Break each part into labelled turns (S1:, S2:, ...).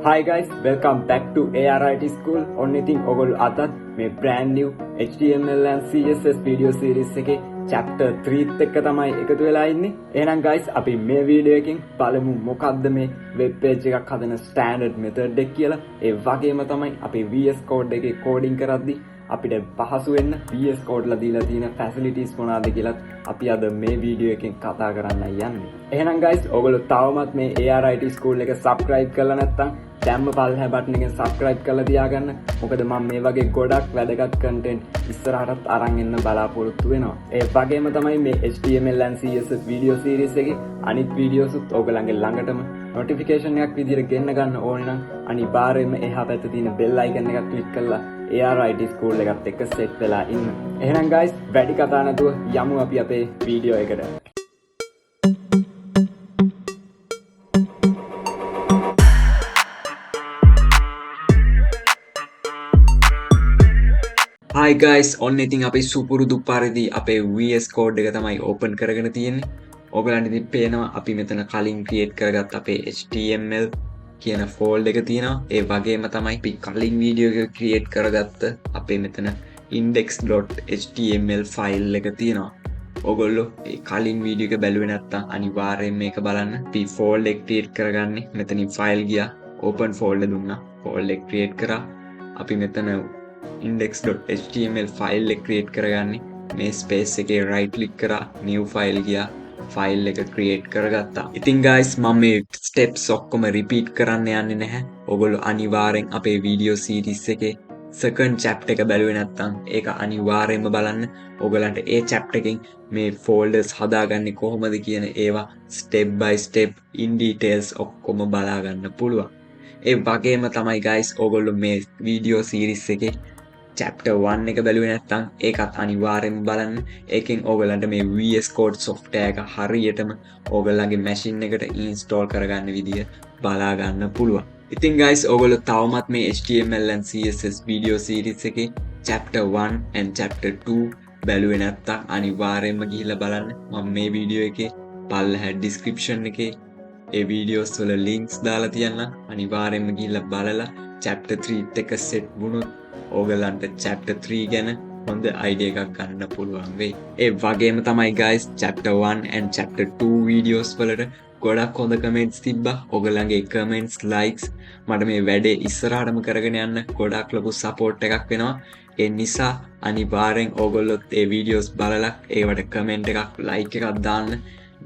S1: Hi guys, welcome back to ARIT School. On ඉතින් ඔයගොල්ලෝ අදත් මේ brand new HTML and CSS video series එකේ chapter 3 එක තමයි එකතු වෙලා ඉන්නේ. එහෙනම් guys අපි මේ වීඩියෝ එකෙන් බලමු මොකක්ද මේ web page එකක් හදන standard method එක කියලා. ඒ වගේම තමයි අපි VS Code එකේ coding කරද්දී අපිට පහසු වෙන්න VS Code ලා දීලා තියෙන facilities මොනවාද කියලා අපි අද මේ වීඩියෝ එකෙන් කතා කරන්න යන්නේ. එහෙනම් guys ඔයගොල්ලෝ තවමත් මේ ARIT School එක subscribe කරලා නැත්නම් දැම්ම පල්හැ බටන් එකෙන් subscribe කරලා තියාගන්න. මොකද මම මේ වගේ ගොඩක් වැදගත් content ඉස්සරහටත් අරන් එන්න බලාපොරොත්තු වෙනවා. ඒ වගේම තමයි මේ HTML and CSS video series එකේ අනිත් videos උත් ඔයගලගේ ළඟටම notification එකක් විදිහට ගෙන්න ගන්න ඕනේ නම් අනිවාර්යයෙන්ම එහා පැත්තේ තියෙන bell icon එක click කරලා ARIT School එකත් එක්ක set වෙලා ඉන්න. එහෙනම් guys වැඩි කතා නැතුව යමු අපි අපේ video එකට. Hi guys, ඔන්න ඉතින් අපි සුපුරුදු පරිදි අපේ VS Code එක තමයි open කරගෙන තියෙන්නේ. ඔයගලන්ට ඉතින් පේනවා අපි මෙතන කලින් create කරගත්ත අපේ HTML කියන folder එක තියෙනවා. ඒ වගේම තමයි අපි කලින් video එක create කරගත්ත අපේ මෙතන index.html file එක තියෙනවා. ඔයගොල්ලෝ ඒ කලින් video එක බැලුවේ නැත්නම් අනිවාර්යයෙන් මේක බලන්න. අපි folder එක create කරගන්නේ මෙතනින් file ගියා open folder දුන්නා. folder එක create කරා. අපි මෙතන index.html file එක create කරගන්නේ මේ space එකේ right click කරා new file ගියා file එක create කරගත්තා. ඉතින් guys මම මේ steps ඔක්කොම repeat කරන්න යන්නේ නැහැ. ඔයගොල්ලෝ අනිවාර්යෙන් අපේ video series එකේ second chapter එක බැලුවේ නැත්නම් ඒක අනිවාර්යෙන්ම බලන්න. ඔයගලන්ට ඒ chapter එකෙන් මේ folders හදාගන්නේ කොහොමද කියන ඒවා step by step in details ඔක්කොම බලා ගන්න පුළුවන්. ඒ වගේම තමයි guys ඔයගොල්ලෝ මේ video series එකේ chapter 1 එක බැලුවේ නැත්නම් ඒකත් අනිවාර්යෙන්ම බලන්න. ඒකෙන් ඔයගලන්ට මේ VS Code software එක හරියටම ඔයගලගේ machine එකට install කරගන්න විදිය බලා ගන්න පුළුවන්. ඉතින් guys ඔයගොල්ලෝ තවමත් මේ HTML and CSS video series එකේ chapter 1 and chapter 2 බැලුවේ නැත්නම් අනිවාර්යෙන්ම ගිහිල්ලා බලන්න. මම මේ video එකේ පල්ලෙහා description එකේ ඒ videos වල links දාලා තියන්නම්. අනිවාර්යෙන්ම ගිහිල්ලා බලලා chapter 3 එක set වුණොත් ඔයගලන්ට chapter 3 ගැන හොඳ idea එකක් ගන්න පුළුවන් වෙයි. ඒ වගේම තමයි guys chapter 1 and chapter 2 videos වලට ගොඩක් හොඳ comments තිබ්බා. ඔයගලගේ comments likes මට මේ වැඩේ ඉස්සරහටම කරගෙන යන්න ගොඩක් ලොකු support එකක් වෙනවා. ඒ නිසා අනිවාර්යෙන් ඔයගොල්ලොත් ඒ videos බලලා ඒවට comment එකක් like එකක්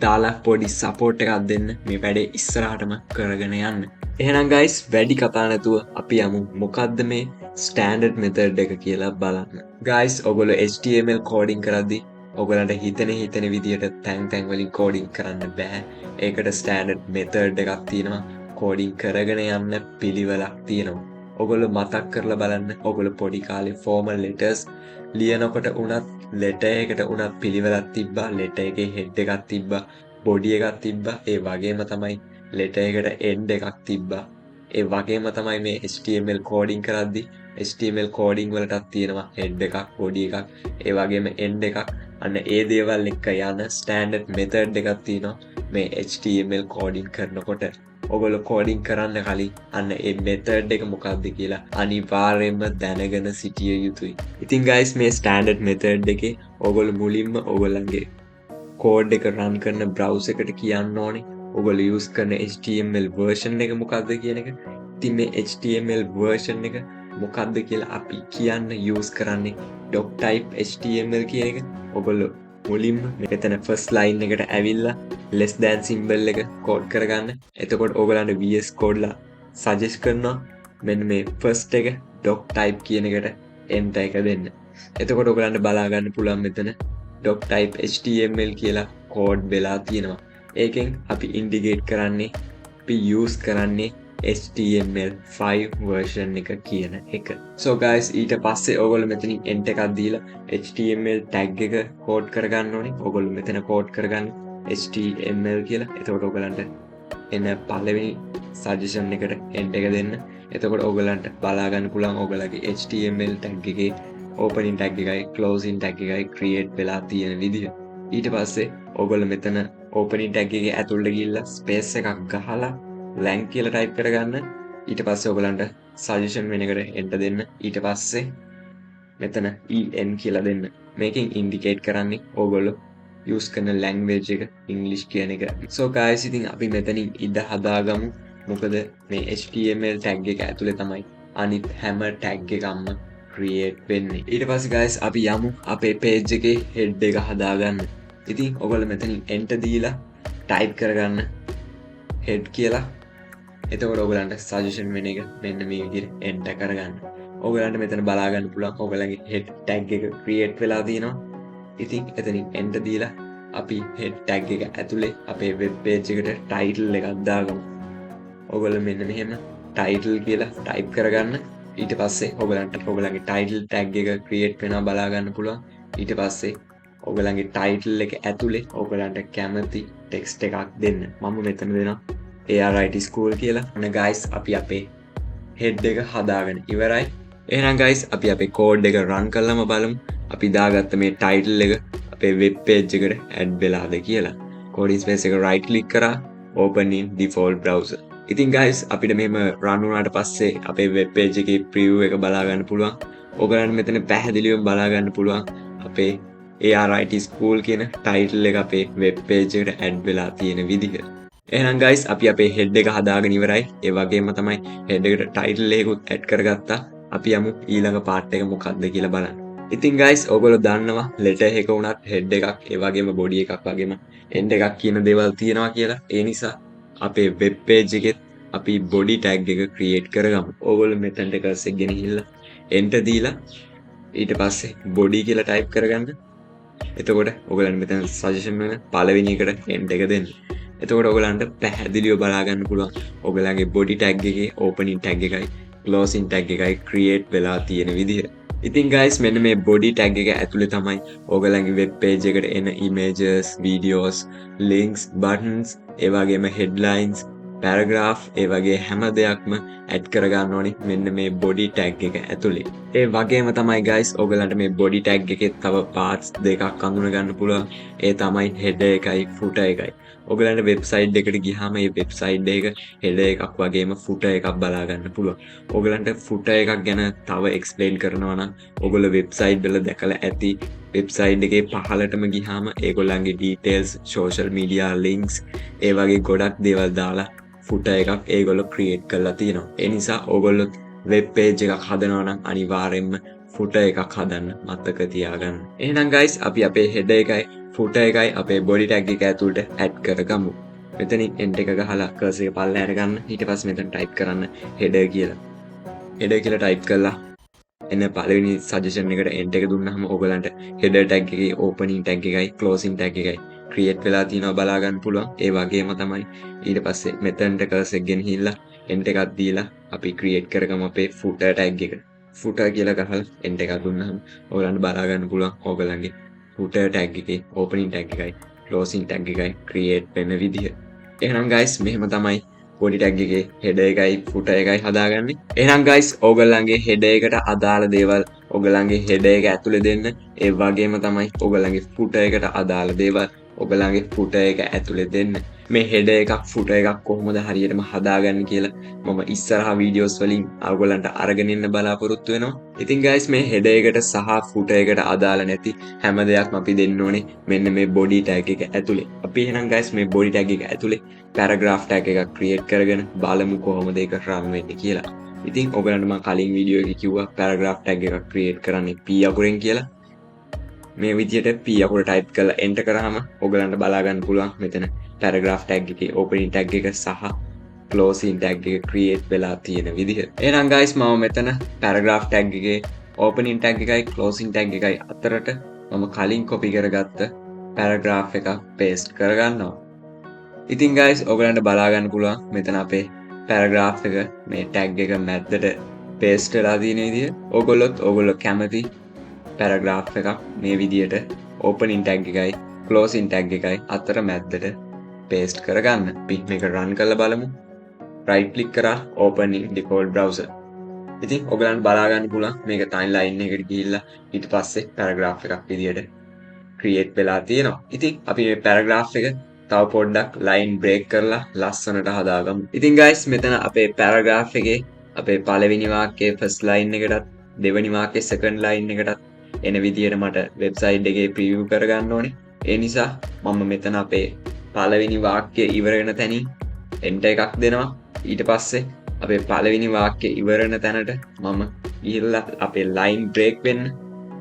S1: දාලා පොඩි support එකක් දෙන්න මේ වැඩේ ඉස්සරහටම කරගෙන යන්න. එහෙනම් guys වැඩි කතා නැතුව අපි යමු මොකද්ද මේ standard method එක කියලා බලන්න. guys ඔයගොල්ලෝ HTML coding කරද්දී ඔයගලන්ට හිතෙන විදියට තැන් වලින් coding කරන්න බෑ. ඒකට standard method එකක් තියෙනවා. coding කරගෙන යන්න පිළිවෙලක් තියෙනවා. ඔයගොල්ලෝ මතක් කරලා බලන්න. ඔයගොල්ලෝ පොඩි කාලේ formal letters ලියනකොට උනත් letter එකට උනත් පිළිවෙලක් තිබ්බා. letter එකේ head එකක් තිබ්බා. body එකක් තිබ්බා. ඒ වගේම තමයි letter එකට end එකක් තිබ්බා. ඒ වගේම තමයි මේ HTML coding කරද්දී HTML coding වලටත් තියෙනවා head එකක් body එකක් ඒ වගේම end එකක්. අන්න ඒ දේවල් එක්ක යන standard method එකක් තියෙනවා මේ HTML coding කරනකොට. ඔයගොල්ලෝ coding කරන්න කලින් අන්න ඒ method එක මොකක්ද කියලා අනිවාර්යයෙන්ම දැනගෙන සිටිය යුතුයි. ඉතින් guys මේ standard method එකේ ඔයගොල්ලෝ මුලින්ම ඔයගොල්ලන්ගේ code එක run කරන browser එකට කියන්න ඕනේ ඔයගොල්ලෝ use කරන HTML version එක මොකක්ද කියන එක. ඉතින් මේ HTML version එක මොකක්ද කියලා අපි කියන්න use කරන්නේ doctype HTML කියන එක. ඔයගොල්ලෝ මුලින්ම මෙතන first line එකට ඇවිල්ලා less than symbol එක code කරගන්න. එතකොට ඔයගලන්ට VS Code ලා suggest කරනවා මෙන්න මේ first එක doctype කියන එකට enter එක දෙන්න. එතකොට ඔයගලන්ට බලා ගන්න පුළුවන් මෙතන doctype HTML කියලා code වෙලා තියෙනවා. ඒකෙන් අපි indicate කරන්නේ අපි use කරන්නේ HTML5 version එක කියන එක. So guys ඊට පස්සේ ඔයගොල්ලෝ මෙතනින් enter එකක් දීලා HTML tag එක code කරගන්න ඕනේ. ඔයගොල්ලෝ මෙතන code කරගන්න HTML කියලා. එතකොට ඔයගලන්ට එන පළවෙනි suggestion එකට enter එක දෙන්න. එතකොට ඔයගලන්ට බලා ගන්න පුළුවන් ඔයගලගේ HTML tag එකේ opening tag එකයි closing tag එකයි create වෙලා තියෙන විදිහ. ඊට පස්සේ ඔයගොල්ලෝ මෙතන opening tag එකේ ඇතුළට ගිහිල්ලා space එකක් ගහලා lang කියලා type කරගන්න. ඊට පස්සේ ඔයගලන්ට සජෙෂන් වෙන එකට එන්ටර් දෙන්න. ඊට පස්සේ මෙතන en කියලා දෙන්න. මේකෙන් ඉන්ඩිකේට් කරන්නේ ඕගොල්ලෝ use කරන language එක English කියන එක. So guys ඉතින් අපි මෙතනින් ඉඳ හදාගමු. මොකද මේ HTML tag එක ඇතුලේ තමයි අනිත් හැම tag එකක්ම create වෙන්නේ. ඊට පස්සේ guys අපි යමු අපේ page එකේ head එක හදාගන්න. ඉතින් ඔයගොල්ලෝ මෙතනින් enter දීලා type කරගන්න head කියලා. එතකොට ඔයගලන්ට සජෙෂන් වෙන එක මෙන්න මේ විදිහට enter කරගන්න. ඔයගලන්ට මෙතන බලා ගන්න පුළුවන් ඔයගලගේ head tag එක create වෙලා තියෙනවා. ඉතින් එතනින් enter දීලා අපි head tag එක ඇතුලේ අපේ web page එකට title එකක් දාගමු. ඔයගොල්ලෝ මෙන්න මෙහෙම title කියලා type කරගන්න. ඊට පස්සේ ඔයගලන්ට ඔයගලගේ title tag එක create වෙනවා බලා ගන්න පුළුවන්. ඊට පස්සේ ඔයගලගේ title එක ඇතුලේ ඔයගලන්ට කැමති text එකක් දෙන්න. මම මෙතන දෙනවා ARIT school කියලා. අන්න guys අපි අපේ head එක හදාගෙන ඉවරයි. එහෙනම් guys අපි අපේ code එක run කරලාම බලමු. අපි දාගත්ත මේ title එක අපේ web page එකට add වෙලාද කියලා. coding space එක right click කරා open in default browser. ඉතින් guys අපිට මෙහෙම run වුණාට පස්සේ අපේ web page එකේ preview එක බලා ගන්න පුළුවන්. ඔයගලන්ට මෙතන පැහැදිලිවම බලා ගන්න පුළුවන් අපේ ARIT school කියන title එක අපේ web page එකට add වෙලා තියෙන විදිහ. එහෙනම් guys අපි අපේ head එක හදාගෙන ඉවරයි. ඒ වගේම තමයි head එකට title එකකුත් add කරගත්තා. අපි යමු ඊළඟ part එක මොකක්ද කියලා බලන්න. ඉතින් guys ඔයගොල්ලෝ දන්නවා letter එක උනත් head එකක් ඒ වගේම body එකක් වගේම end එකක් කියන දේවල් තියෙනවා කියලා. ඒ නිසා අපේ web page එකෙත් අපි body tag එක create කරගමු. ඔයගොල්ලෝ මෙතනට cursor එක ගෙනහිල්ලා enter දීලා ඊට පස්සේ body කියලා type කරගන්න. එතකොට ඔයගලන්ට මෙතන suggestion වෙන පළවෙනි එකට end එක දෙන්න. එතකොට ඔයගලන්ට පැහැදිලිව බලා ගන්න පුළුවන් ඔයගලගේ body tag එකේ opening tag එකයි closing tag එකයි create වෙලා තියෙන විදිහ. ඉතින් guys මෙන්න මේ body tag එක ඇතුලේ තමයි ඔයගලගේ web page එකට එන images, videos, links, buttons, ඒ වගේම headlines, paragraph ඒ වගේ හැම දෙයක්ම add කරගන්න ඕනේ මෙන්න මේ body tag එක ඇතුලේ. ඒ වගේම තමයි guys ඔයගලන්ට මේ body tag එකේ තව parts දෙකක් අඳුන ගන්න පුළුවන්. ඒ තමයි header එකයි footer එකයි. ඔයගලන්ට වෙබ්සයිට් එකට ගියාම මේ වෙබ්සයිට් එක header එකක් වගේම footer එකක් බලා ගන්න පුළුවන්. ඔයගලන්ට footer එකක් ගැන තව explain කරනවා නම් ඔයගොල්ලෝ වෙබ්සයිට් වල දැකලා ඇති. වෙබ්සයිට් එකේ පහළටම ගියාම ඒගොල්ලන්ගේ details, social media links ඒ වගේ ගොඩක් දේවල් දාලා footer එකක් ඒගොල්ලෝ create කරලා තියෙනවා. ඒ නිසා ඔයගොල්ලෝ web page එකක් හදනවා නම් අනිවාර්යයෙන්ම footer එකක් හදන්න මතක තියාගන්න. එහෙනම් guys අපි අපේ header එකයි footer එකයි අපේ body tag එක ඇතුළට add කරගමු. මෙතනින් end එක ගහලා cursor එක පල්ලෙහාට ගන්න. ඊට පස්සේ මෙතන type කරන්න header කියලා. header කියලා type කළා එන්න පළවෙනි suggestion එකට end එක දුන්නාම ඔයගලන්ට header tag එකේ opening tag එකයි closing tag එකයි create වෙලා තියෙනවා බලා ගන්න පුළුවන්. ඒ වගේම තමයි ඊට පස්සේ මෙතනට cursor එක ගෙනහිල්ලා end එකක් දීලා අපි create කරගමු අපේ footer tag එක. footer කියලා ගහලා end එකක් දුන්නාම ඔයගලන්ට බලා ගන්න පුළුවන් ඔයගලන්ගේ footer tag එකේ opening tag එකයි closing tag එකයි create වෙන විදිහ. එහෙනම් guys මෙහෙම තමයි body tag එකේ header එකයි footer එකයි හදාගන්නේ. එහෙනම් guys ඔයගලන්ගේ header එකට අදාළ දේවල් ඔයගලන්ගේ header එක ඇතුලේ දෙන්න. ඒ වගේම තමයි ඔයගලන්ගේ footer එකට අදාළ දේවල් ඔයගලන්ගේ footer එක ඇතුලේ දෙන්න. මේ header එකක් footer එකක් කොහොමද හරියටම හදාගන්නේ කියලා මම ඉස්සරහා වීඩියෝස් වලින් ඔයගලන්ට අරගෙන ඉන්න බලාපොරොත්තු වෙනවා. ඉතින් guys මේ header එකට සහ footer එකට අදාළ නැති හැම දෙයක්ම අපි දෙන්න ඕනේ මෙන්න මේ body tag එක ඇතුලේ. අපි එහෙනම් guys මේ body tag එක ඇතුලේ paragraph tag එකක් create කරගෙන බලමු කොහොමද ඒක run වෙන්නේ කියලා. ඉතින් ඔයගලන්ට මම කලින් වීඩියෝ එකේ කිව්වා paragraph tag එකක් create කරන්නේ p අකුරෙන් කියලා. මේ විදිහට p අකුර type කරලා enter කරාම ඔයගලන්ට බලා ගන්න පුළුවන් මෙතන paragraph tag එකේ opening tag එක සහ closing tag එක create වෙලා තියෙන විදිහ. එහෙනම් guys මම මෙතන paragraph tag එකේ opening tag එකයි closing tag එකයි අතරට මම කලින් copy කරගත්ත paragraph එක paste කරගන්නවා. ඉතින් guys ඔයගලන්ට බලා ගන්න පුළුවන් මෙතන අපේ paragraph එක මේ tag එක මැද්දට paste වෙලා තියෙන විදිහ. ඔයගොල්ලෝ කැමති paragraph එකක් මේ විදිහට opening tag එකයි closing tag එකයි අතර මැද්දට paste කරගන්න. අපි මේක run කරලා බලමු. right click කරා open in default browser. ඉතින් ඔයගලන්ට බලා ගන්න පුළුවන් මේක timeline එකට ගිහිල්ලා ඊට පස්සේ paragraph එකක් විදියට create වෙලා තියෙනවා. ඉතින් අපි මේ paragraph එක තව පොඩ්ඩක් line break කරලා ලස්සනට හදාගමු. ඉතින් guys මෙතන අපේ paragraph එකේ අපේ පළවෙනි වාක්‍යයේ first line එකටත් දෙවෙනි වාක්‍යයේ second line එකටත් එන විදියට මට website එකේ preview කරගන්න ඕනේ. ඒ නිසා මම මෙතන අපේ පළවෙනි වාක්‍යය ඉවර වෙන තැනින් enter එකක් දෙනවා. ඊට පස්සේ අපේ පළවෙනි වාක්‍යය ඉවර වෙන තැනට මම ගිහිල්ලා අපේ line break වෙන්න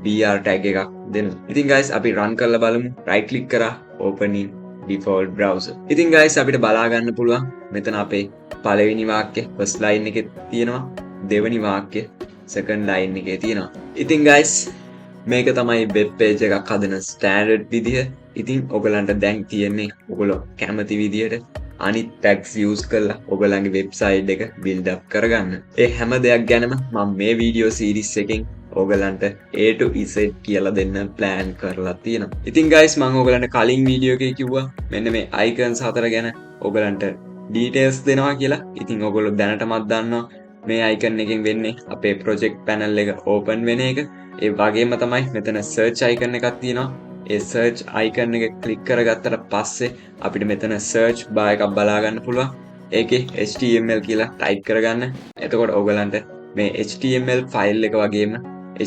S1: BR tag එකක් දෙනවා. ඉතින් guys අපි run කරලා බලමු. right click කරා open in default browser. ඉතින් guys අපිට බලා ගන්න පුළුවන් මෙතන අපේ පළවෙනි වාක්‍ය first line එකේ තියෙනවා. දෙවෙනි වාක්‍ය second line එකේ තියෙනවා. ඉතින් guys මේක තමයි web page එකක් හදන standard විදිහ. ඉතින් ඔයගලන්ට දැන් තියෙන්නේ ඔයගොල්ලෝ කැමති විදිහට අනිත් tags use කරලා ඔයගලන්ගේ website එක build up කරගන්න. ඒ හැම දෙයක් ගැනම මම මේ video series එකෙන් ඔයගලන්ට A to Z කියලා දෙන්න plan කරලා තියෙනවා. ඉතින් guys මම ඔයගලන්ට කලින් video එකේ කිව්වා මෙන්න මේ icons හතර ගැන ඔයගලන්ට details දෙනවා කියලා. ඉතින් ඔයගොල්ලෝ දැනටමත් දන්නවා මේ icon එකෙන් වෙන්නේ අපේ project panel එක open වෙන එක. ඒ වගේම තමයි මෙතන search icon එකක් තියෙනවා. ඒ search icon එක click කරගත්තට පස්සේ අපිට මෙතන search bar එකක් බලා ගන්න පුළුවන්. ඒකේ HTML කියලා type කරගන්න. එතකොට ඔයගලන්ට මේ HTML file එක වගේම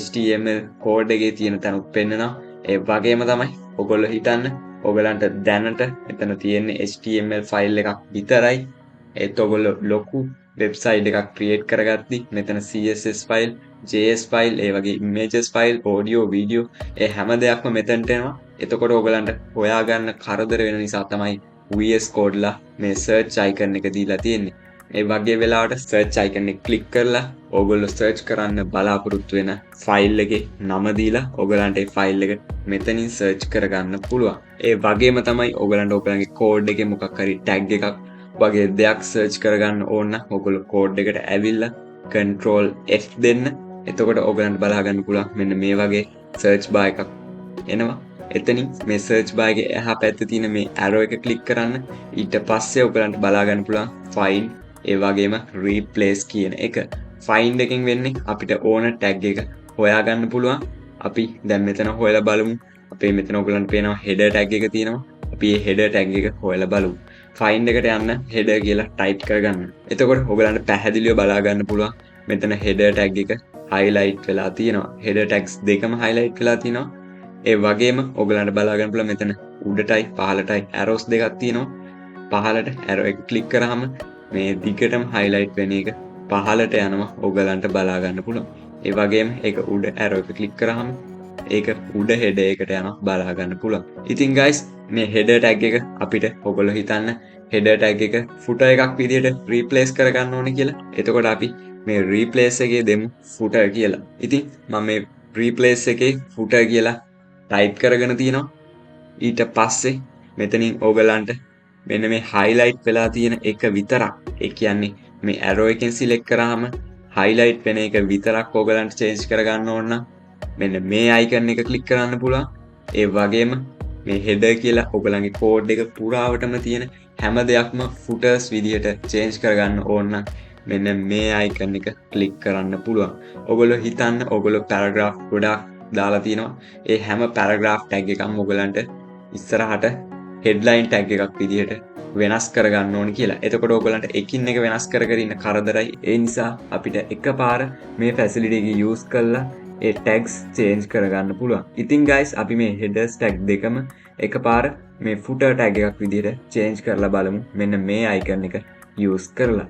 S1: HTML code එකේ තියෙන තැනුත් පෙන්නනවා. ඒ වගේම තමයි ඔයගොල්ලෝ හිතන්න ඔයගලන්ට දැනට මෙතන තියෙන්නේ HTML file එකක් විතරයි. ඒත් ඔයගොල්ලෝ ලොකු website එකක් create කරගත්තී මෙතන CSS file, JS file, ඒ වගේ images file, audio, video ඒ හැම දෙයක්ම මෙතනට එනවා. එතකොට ඔයගලන්ට හොයාගන්න කරදර වෙන නිසා තමයි VS Code ලා මේ search icon එක දීලා තියෙන්නේ. ඒ වගේ වෙලාවට search icon එක click කරලා ඔයගොල්ලෝ search කරන්න බලාපොරොත්තු වෙන file එකේ නම දීලා ඔයගලන්ට ඒ file එක මෙතනින් search කරගන්න පුළුවන්. ඒ වගේම තමයි ඔයගලන්ට ඔයගලගේ code එකේ මොකක් හරි tag එකක් වගේ දෙයක් search කරගන්න ඕන නම් ඔයගොල්ලෝ code එකට ඇවිල්ලා control F දෙන්න. එතකොට ඔයගලන්ට බලා ගන්න පුළුවන් මෙන්න මේ වගේ search bar එකක් එනවා. එතනින් මේ search bar එකේ එහා පැත්තේ තියෙන මේ arrow එක click කරන්න. ඊට පස්සේ ඔයගලන්ට බලා ගන්න පුළුවන් find ඒ වගේම replace කියන එක. find එකෙන් වෙන්නේ අපිට ඕන tag එක හොයාගන්න පුළුවන්. අපි දැන් මෙතන හොයලා බලමු. අපේ මෙතන ඔයගලන්ට පේනවා header tag එක තියෙනවා. අපි මේ header tag එක හොයලා බලමු. find එකට යන්න header කියලා type කරගන්න. එතකොට ඔයගලන්ට පැහැදිලිව බලා ගන්න පුළුවන් මෙතන header tag එක highlight වෙලා තියෙනවා. header tags දෙකම highlight වෙලා තියෙනවා. ඒ වගේම ඔයගලන්ට බලා ගන්න පුළුවන් මෙතන උඩටයි පහළටයි arrows දෙකක් තියෙනවා. පහළට arrow එක click කරාම මේ දිගටම highlight වෙන එක පහළට යනවා ඔයගලන්ට බලා ගන්න පුළුවන්. ඒ වගේම ඒක උඩ arrow එක click කරාම ඒක උඩ header එකට යනවා බලා ගන්න පුළුවන්. ඉතින් guys මේ header tag එක අපිට ඔයගොල්ලෝ හිතන්න header tag එක footer එකක් විදිහට replace කරගන්න ඕනේ කියලා. එතකොට අපි මේ replace එකේ දෙමු footer කියලා. ඉතින් මම මේ replace එකේ footer කියලා type කරගෙන තියෙනවා. ඊට පස්සේ මෙතනින් ඔයගලන්ට මෙන්න මේ highlight වෙලා තියෙන එක විතරක්. ඒ කියන්නේ මේ arrow එකෙන් select කරාම highlight වෙන එක විතරක් ඔයගලන්ට change කරගන්න ඕන නම් මෙන්න මේ icon එක click කරන්න පුළුවන්. ඒ වගේම මේ header කියලා ඔයගලගේ code එක පුරාවටම තියෙන හැම දෙයක්ම footers විදිහට change කරගන්න ඕන නම් මෙන්න මේ icon එක click කරන්න පුළුවන්. ඔයගොල්ලෝ හිතන්න ඔයගොල්ලෝ paragraph ගොඩක් දාලා තියෙනවා. ඒ හැම paragraph tag එකක්ම ඔයගලන්ට ඉස්සරහට headline tag එකක් විදිහට වෙනස් කරගන්න ඕනේ කියලා. එතකොට ඔයගලන්ට එකින් එක වෙනස් කර කර ඉන්න කරදරයි. ඒ නිසා අපිට එකපාර මේ facility එක use කරලා ඒ tags change කරගන්න පුළුවන්. ඉතින් guys අපි මේ headers tag දෙකම එකපාර මේ footer tag එකක් විදිහට change කරලා බලමු. මෙන්න මේ icon එක use කරලා.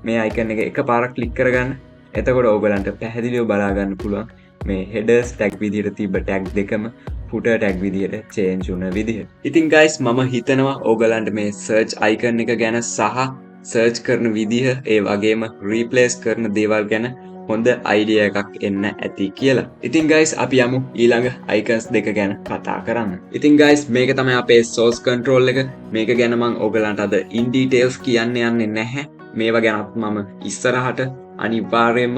S1: මේ icon එක එකපාරක් click කරගන්න. එතකොට ඔයගලන්ට පැහැදිලිව බලා ගන්න පුළුවන් මේ headers tag විදිහට තිබ්බ tag දෙකම footer tag විදිහට change වුණ විදිහ. ඉතින් guys මම හිතනවා ඔයගලන්ට මේ search icon එක ගැන සහ search කරන විදිහ ඒ වගේම replace කරන දේවල් ගැන හොඳ idea එකක් එන්න ඇති කියලා. ඉතින් guys අපි යමු ඊළඟ icons දෙක ගැන කතා කරන්න. ඉතින් guys මේක තමයි අපේ source control එක. මේක ගැන මම ඔයගලන්ට අද in details කියන්න යන්නේ නැහැ. මේවා ගැනත් මම ඉස්සරහට අනිවාර්යයෙන්ම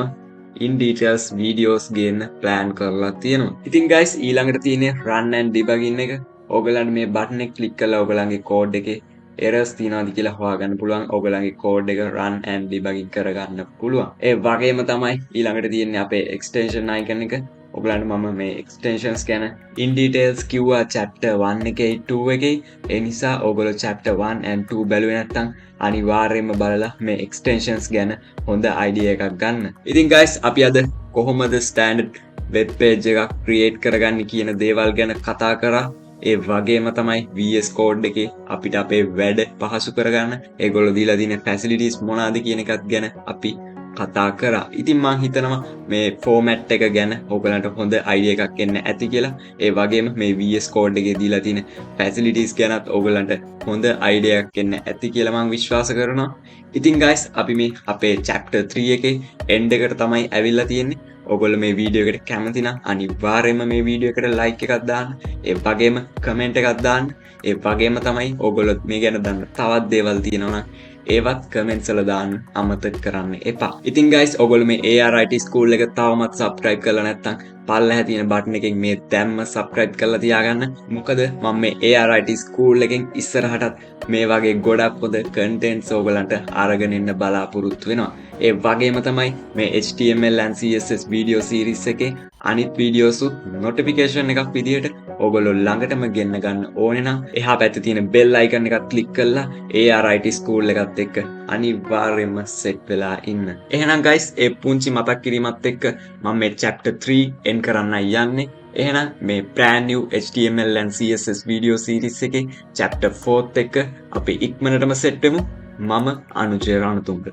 S1: in details videos ගේන්න plan කරලා තියෙනවා. ඉතින් guys ඊළඟට තියෙන්නේ run and debugging එක. ඔයගලන්ට මේ button එක click කරලා ඔයගලගේ code එකේ errors තියනවාද කියලා හොයාගන්න පුළුවන්. ඔයගලගේ code එක run and debugging කරගන්න පුළුවන්. ඒ වගේම තමයි ඊළඟට තියෙන්නේ අපේ extension icon එක. ඔයගලන්ට මම මේ extensions ගැන in details කිව්වා chapter 1 එකේ 2 එකේ. ඒ නිසා ඔයගොල්ලෝ chapter 1 and 2 බැලුවේ නැත්නම් අනිවාර්යයෙන්ම බලලා මේ extensions ගැන හොඳ idea එකක් ගන්න. ඉතින් guys අපි අද කොහොමද standard web page එකක් create කරගන්නේ කියන දේවල් ගැන කතා කරා. ඒ වගේම තමයි VS Code එකේ අපිට අපේ වැඩ පහසු කරගන්න ඒගොල්ලෝ දීලා තියෙන facilities මොනවාද කියන එකත් ගැන අපි කතා කරා. ඉතින් මම හිතනවා මේ format එක ගැන ඔයගලන්ට හොඳ idea එකක් එන්න ඇති කියලා. ඒ වගේම මේ VS Code එකේ දීලා තියෙන facilities ගැනත් ඔයගලන්ට හොඳ idea එකක් එන්න ඇති කියලා මම විශ්වාස කරනවා. ඉතින් guys අපි මේ අපේ chapter 3 එකේ end එකට තමයි ඇවිල්ලා තියෙන්නේ. ඔයගොල්ලෝ මේ වීඩියෝ එකට කැමති නම් අනිවාර්යයෙන්ම මේ වීඩියෝ එකට like එකක් දාන්න. ඒ වගේම comment එකක් දාන්න. ඒ වගේම තමයි ඔයගොල්ලෝ මේ ගැන දන්න තවත් දේවල් තියෙනවා නම් ඒවත් comments වල දාන්න අමතක කරන්න එපා. ඉතින් guys ඔයගොල්ලෝ මේ ARIT school එක තවමත් subscribe කරලා නැත්නම් පල්ලෙහා තියෙන button එකෙන් මේ දැම්ම subscribe කරලා තියාගන්න. මොකද මම මේ ARIT school එකෙන් ඉස්සරහටත් මේ වගේ ගොඩක් හොඳ contents ඔයගලන්ට අරගෙන එන්න බලාපොරොත්තු වෙනවා. ඒ වගේම තමයි මේ HTML and CSS video series එකේ අනිත් videos උත් notification එකක් විදියට ඔයගොල්ලෝ ළඟටම ගෙන්න ගන්න ඕනේ නම් එහා පැත්තේ තියෙන bell icon එකත් click කරලා ARIT school එකත් එක්ක අනිවාර්යයෙන්ම set වෙලා ඉන්න. එහෙනම් guys ඒ පුංචි මතක් කිරීමත් එක්ක මම මේ chapter 3 end කරන්න යන්නේ. එහෙනම් මේ brand new HTML and CSS video series එකේ chapter 4th එක අපි ඉක්මනටම set වෙමු. මම අනුජය රණතුංග.